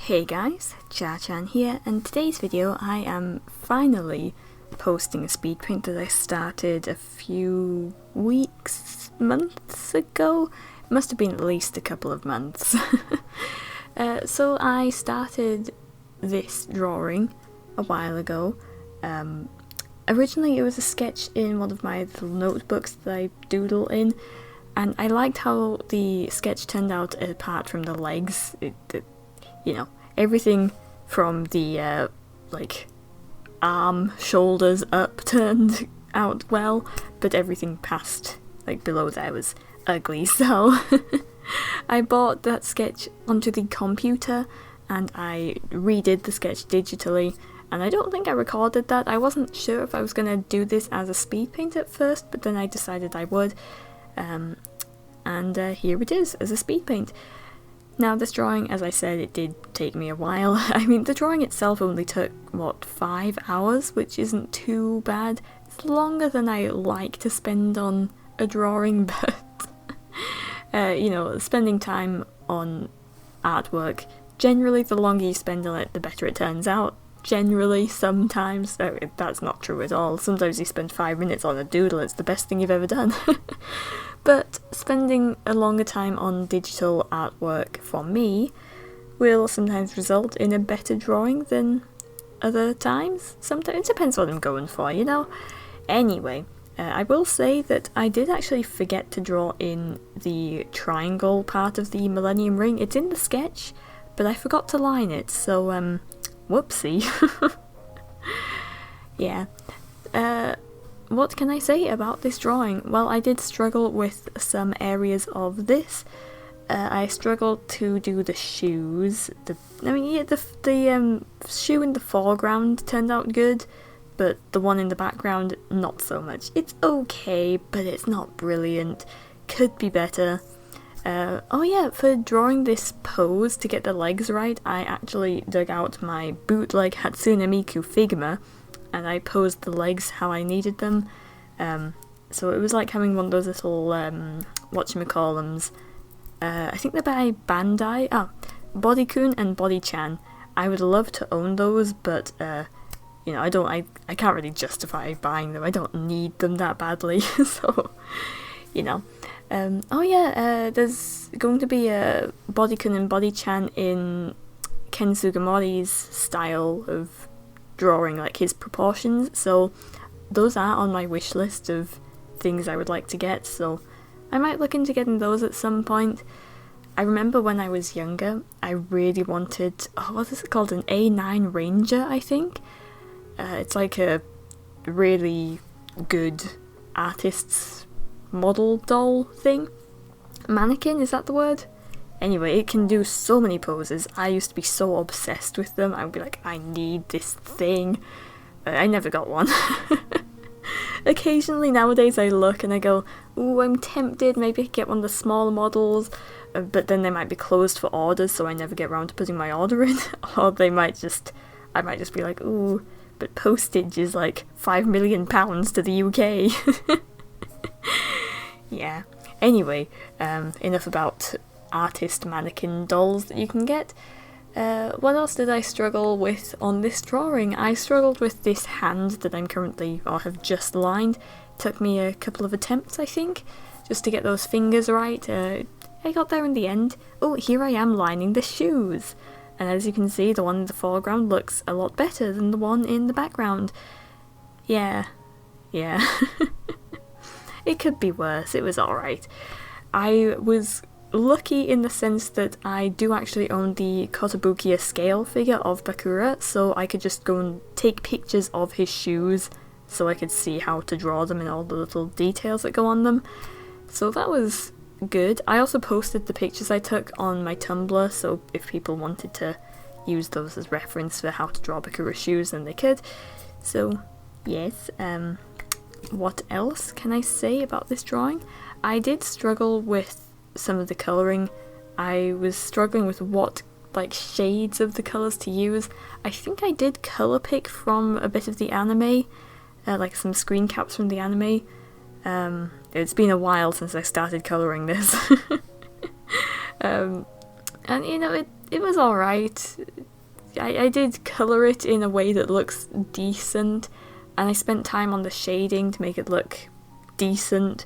Hey guys, CharrChan here, and today's video I am finally posting a speed paint that I started a few months ago. It must have been at least a couple of months. So I started this drawing a while ago. Originally it was a sketch in one of my little notebooks that I doodle in, and I liked how the sketch turned out apart from the legs. You know, everything from the arm, shoulders up turned out well, but everything past, below there was ugly, so I bought that sketch onto the computer and I redid the sketch digitally, and I don't think I recorded that. I wasn't sure if I was going to do this as a speed paint at first, but then I decided I would, and here it is as a speed paint. Now this drawing, as I said, it did take me a while. I mean, the drawing itself only took, 5 hours, which isn't too bad. It's longer than I like to spend on a drawing, but, you know, spending time on artwork, generally the longer you spend on it, the better it turns out. Generally, sometimes, that's not true at all. Sometimes you spend 5 minutes on a doodle, it's the best thing you've ever done. But spending a longer time on digital artwork for me will sometimes result in a better drawing than other times. Sometimes it depends what I'm going for, you know. Anyway, I will say that I did actually forget to draw in the triangle part of the Millennium Ring. It's in the sketch, but I forgot to line it, so whoopsie. Yeah. What can I say about this drawing? Well, I did struggle with some areas of this. I struggled to do the shoes. The shoe in the foreground turned out good, but the one in the background, not so much. It's okay, but it's not brilliant. Could be better. Oh yeah, for drawing this pose to get the legs right, I actually dug out my bootleg Hatsune Miku Figma, and I posed the legs how I needed them. So it was like having one of those little, whatchamacallums. I think they're by Bandai. Bodykun and Bodychan. I would love to own those, but, you know, I can't really justify buying them. I don't need them that badly, so, you know. Oh yeah, there's going to be a Bodykun and Bodychan in Ken Sugimori's style of drawing, like his proportions, so those are on my wish list of things I would like to get, so I might look into getting those at some point. I remember when I was younger, I really wanted, what is it called, an A9 Ranger, I think? It's like a really good artist's model doll thing. Mannequin, is that the word? Anyway, it can do so many poses. I used to be so obsessed with them. I would be like, I need this thing. I never got one. Occasionally nowadays I look and I go, ooh, I'm tempted, maybe I could get one of the smaller models, but then they might be closed for orders, so I never get around to putting my order in. Or I might just be like, ooh, but postage is like £5 million to the UK. Yeah. Anyway, enough about artist mannequin dolls that you can get. What else did I struggle with on this drawing? I struggled with this hand that I'm currently, or have just lined. Took me a couple of attempts, I think, just to get those fingers right. I got there in the end. Oh, here I am lining the shoes. And as you can see, the one in the foreground looks a lot better than the one in the background. Yeah. It could be worse, it was alright. I was lucky in the sense that I do actually own the Kotobukiya scale figure of Bakura, so I could just go and take pictures of his shoes so I could see how to draw them and all the little details that go on them. So that was good. I also posted the pictures I took on my Tumblr, so if people wanted to use those as reference for how to draw Bakura shoes, then they could. So, yes, what else can I say about this drawing? I did struggle with some of the colouring. I was struggling with what shades of the colours to use. I think I did colour pick from a bit of the anime, like some screen caps from the anime. It's been a while since I started colouring this. And you know, it was alright. I did colour it in a way that looks decent, and I spent time on the shading to make it look decent.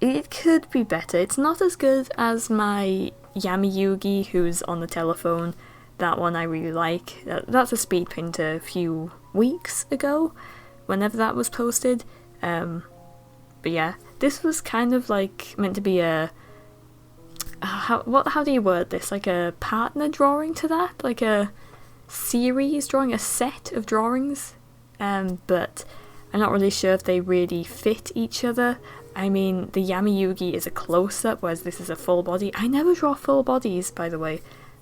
It could be better. It's not as good as my Yami Yugi, who's on the telephone. That one I really like. That's a speed paint a few weeks ago, whenever that was posted. But yeah, this was kind of like meant to be a... how do you word this? Like a partner drawing to that? Like a series drawing, a set of drawings? But I'm not really sure if they really fit each other. I mean, the Yami Yugi is a close-up, whereas this is a full body. I never draw full bodies, by the way.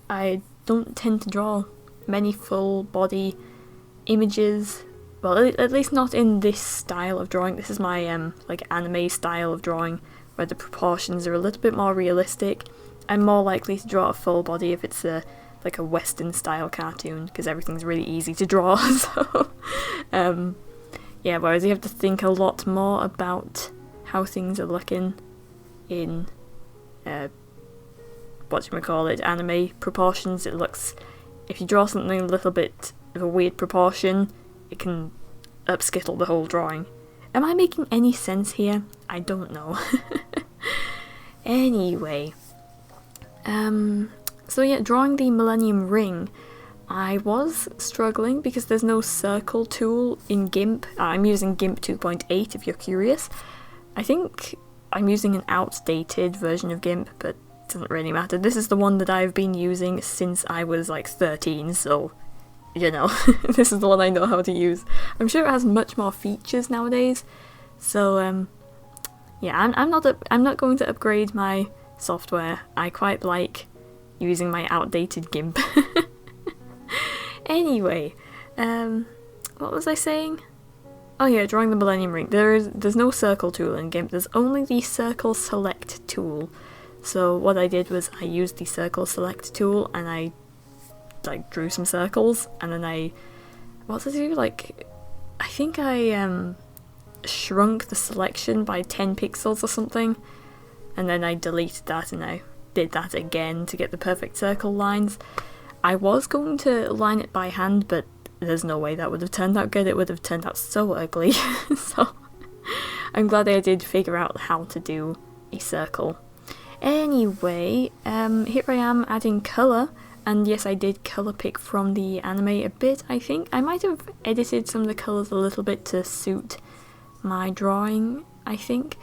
I don't tend to draw many full body images. Well, at least not in this style of drawing. This is my like anime style of drawing, where the proportions are a little bit more realistic. I'm more likely to draw a full body if it's like a Western style cartoon, because everything's really easy to draw. So, yeah, whereas you have to think a lot more about how things are looking in anime proportions. It looks, if you draw something a little bit of a weird proportion, it can upskittle the whole drawing. Am I making any sense here? I don't know. Anyway, so yeah, drawing the Millennium Ring, I was struggling because there's no circle tool in GIMP. I'm using GIMP 2.8 if you're curious. I think I'm using an outdated version of GIMP, but it doesn't really matter. This is the one that I've been using since I was like 13, so, you know, this is the one I know how to use. I'm sure it has much more features nowadays, so yeah, I'm not going to upgrade my software. I quite like using my outdated GIMP. Anyway, what was I saying? Oh yeah, drawing the Millennium Ring. There's no circle tool in GIMP, there's only the circle select tool. So what I did was I used the circle select tool and I like drew some circles, and then what did I do? Like, I think I shrunk the selection by 10 pixels or something, and then I deleted that and I did that again to get the perfect circle lines. I was going to line it by hand, but there's no way that would have turned out good. It would have turned out so ugly. So I'm glad I did figure out how to do a circle. Anyway, here I am adding colour, and yes, I did colour pick from the anime a bit, I think. I might have edited some of the colours a little bit to suit my drawing, I think.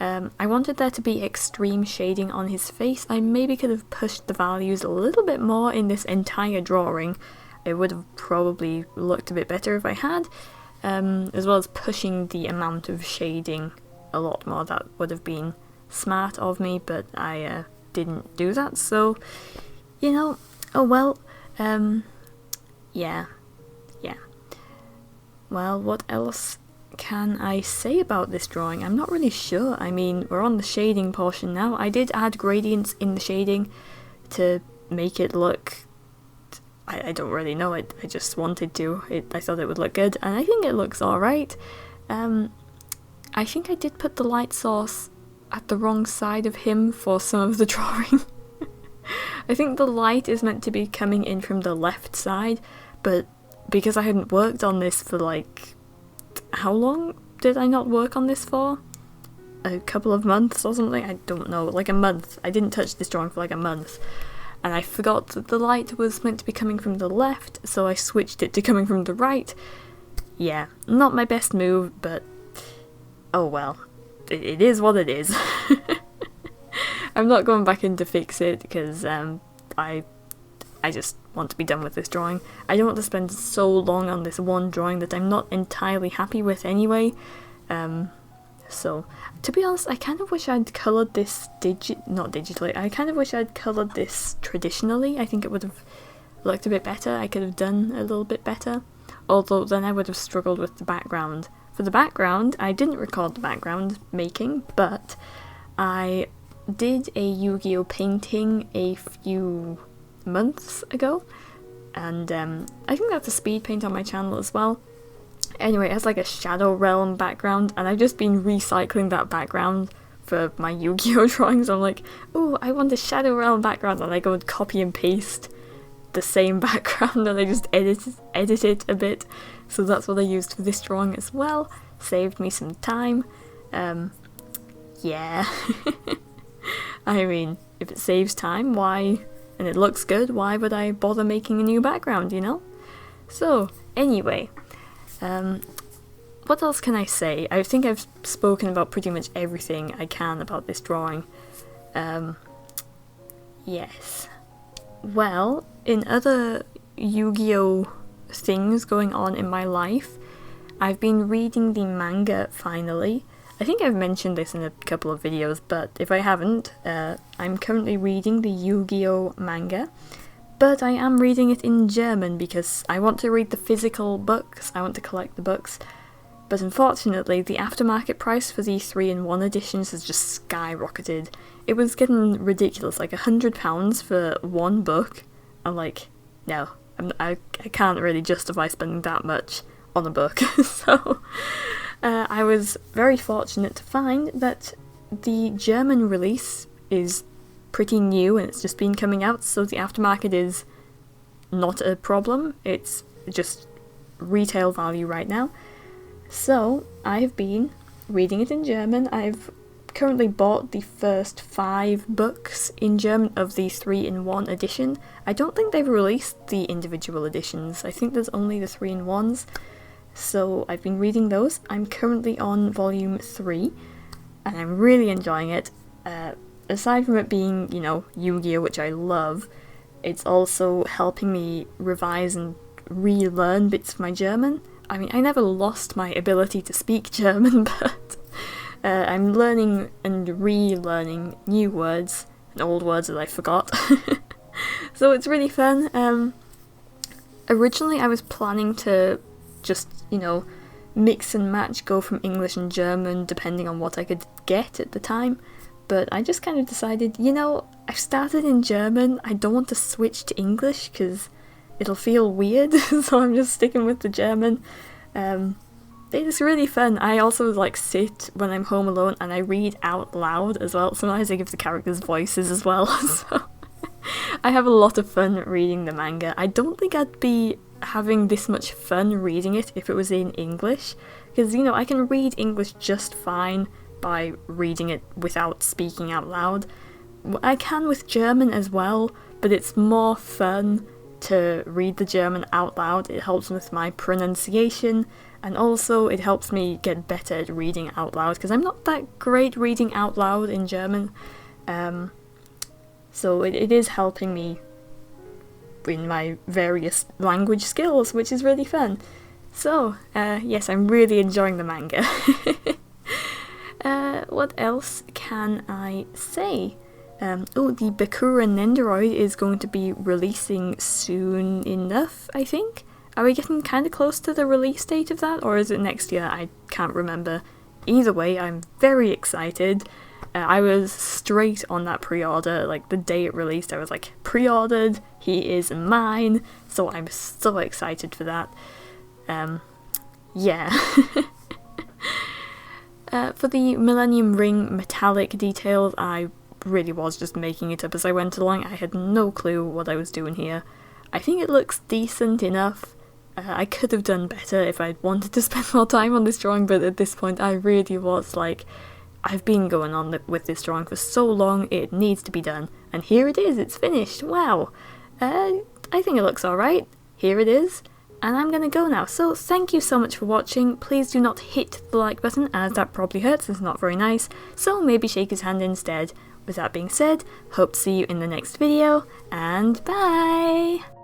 I wanted there to be extreme shading on his face. I maybe could have pushed the values a little bit more in this entire drawing. It would have probably looked a bit better if I had, as well as pushing the amount of shading a lot more. That would have been smart of me, but I didn't do that, so, you know, oh well. Yeah. Well, what else can I say about this drawing? I'm not really sure. I mean, we're on the shading portion now. I did add gradients in the shading to make it look... I don't really know, I just wanted to. I thought it would look good, and I think it looks alright. I think I did put the light source at the wrong side of him for some of the drawing. I think the light is meant to be coming in from the left side, but because I hadn't worked on this for like... How long did I not work on this for? A couple of months or something? I don't know, like a month. I didn't touch this drawing for like a month. And I forgot that the light was meant to be coming from the left, so I switched it to coming from the right. Yeah, not my best move, but oh well. It is what it is. I'm not going back in to fix it, because I just want to be done with this drawing. I don't want to spend so long on this one drawing that I'm not entirely happy with anyway. So, to be honest, I kind of wish I'd coloured this not digitally, I kind of wish I'd coloured this traditionally. I think it would have looked a bit better. I could have done a little bit better. Although then I would have struggled with the background. For the background, I didn't record the background making, but I did a Yu-Gi-Oh painting a few months ago, and I think that's a speed paint on my channel as well. Anyway, it has like a Shadow Realm background, and I've just been recycling that background for my Yu-Gi-Oh drawings. I'm like, oh, I want a Shadow Realm background, and I go and copy and paste the same background and I just edit it a bit. So that's what I used for this drawing as well. Saved me some time. Yeah. I mean, if it saves time, why, and it looks good, why would I bother making a new background, you know? So, anyway, what else can I say? I think I've spoken about pretty much everything I can about this drawing. Yes. Well, in other Yu-Gi-Oh! Things going on in my life, I've been reading the manga finally. I think I've mentioned this in a couple of videos, but if I haven't, I'm currently reading the Yu-Gi-Oh! Manga, but I am reading it in German because I want to read the physical books, I want to collect the books, but unfortunately the aftermarket price for the 3-in-1 editions has just skyrocketed. It was getting ridiculous, like £100 for one book. I'm like, no, I can't really justify spending that much on a book. So I was very fortunate to find that the German release is pretty new and it's just been coming out, so the aftermarket is not a problem. It's just retail value right now. So I've been reading it in German. I've currently bought the first 5 books in German of the 3-in-1 edition. I don't think they've released the individual editions. I think there's only the 3-in-1s. So I've been reading those. I'm currently on volume 3 and I'm really enjoying it. Aside from it being, you know, Yu-Gi-Oh! Which I love, it's also helping me revise and relearn bits of my German. I mean, I never lost my ability to speak German, but I'm learning and relearning new words and old words that I forgot. So it's really fun. Originally I was planning to just, you know, mix and match, go from English and German depending on what I could get at the time, but I just kind of decided, you know, I've started in German, I don't want to switch to English because it'll feel weird, so I'm just sticking with the German. It's really fun. I also like sit when I'm home alone and I read out loud as well. Sometimes I give the characters voices as well, so I have a lot of fun reading the manga. I don't think I'd be having this much fun reading it if it was in English, because, you know, I can read English just fine by reading it without speaking out loud. I can with German as well, but it's more fun to read the German out loud. It helps with my pronunciation, and also it helps me get better at reading out loud, because I'm not that great reading out loud in German. So it is helping me in my various language skills, which is really fun. So, yes, I'm really enjoying the manga. What else can I say? Oh, the Bakura Nendoroid is going to be releasing soon enough, I think. Are we getting kind of close to the release date of that, or is it next year? I can't remember. Either way, I'm very excited. I was straight on that pre-order, like the day it released I was like, pre-ordered, he is mine, so I'm so excited for that. Yeah. For the Millennium Ring metallic details, I really was just making it up as I went along. I had no clue what I was doing here. I think it looks decent enough. I could have done better if I'd wanted to spend more time on this drawing, but at this point I really was like, I've been going on with this drawing for so long, it needs to be done. And here it is, it's finished, wow. I think it looks alright. Here it is. And I'm gonna go now. So thank you so much for watching. Please do not hit the like button, as that probably hurts, it's not very nice. So maybe shake his hand instead. With that being said, hope to see you in the next video, and bye!